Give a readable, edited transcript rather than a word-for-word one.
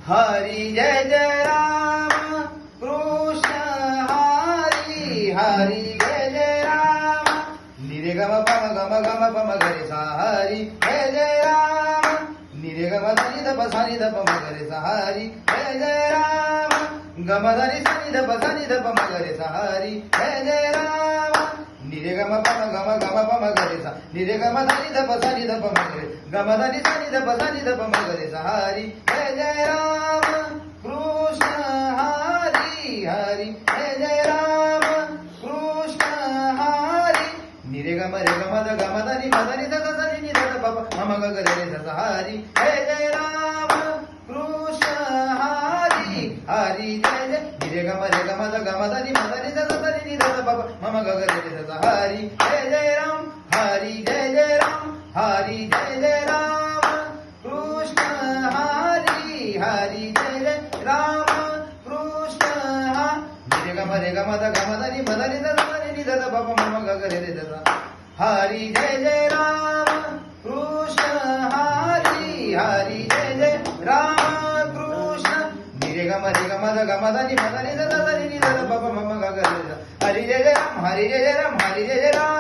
हरी जय जय राम कृष्ण हरी हरी जय जय राम निरे गम पम गम गम पम गरे सा हरी जय जय राम निरे गम धनि ध प सा नि ध प म गरे सा हरी जय जय राम गम धनि सा नि ध प सा नि ध प म गरे सा हरी जय जय राम निरे गम पम गम गम पम गरे सा निरे गम धनि ध प सा नि ध प म गरे गम धनि सा नि ध प सा नि ध प म गरे सा हरी जय जय राम कृष्ण हरी हरी जय जय राम कृष्ण हरी निरे गम रे गम ध गम धनि म धनि ध ध ध नि ध ध प प म ग ग रे सा हरी जय जय राम कृष्ण हरी हरी जय जय निरे गम रे गम ध गम धनि म धनि ध ध ध नि ध ध प प म ग ग रे सा हरी जय जय राम हरी जय जय राम हरी जय जय राम कृष्ण हरी हरी जय जय राम कृष्ण निरे गम रे गम ध गम धनि म धनि ध ध नि ध ध प प म ग ग रे सा हरी जय जय राम कृष्ण हरी हरी जय जय राम कृष्ण निरे गम रे गम ध गम धनि म धनि ध ध नि ध ध प प म ग ग रे सा हरी जय जय राम हरी जय जय राम हरी जय जय राम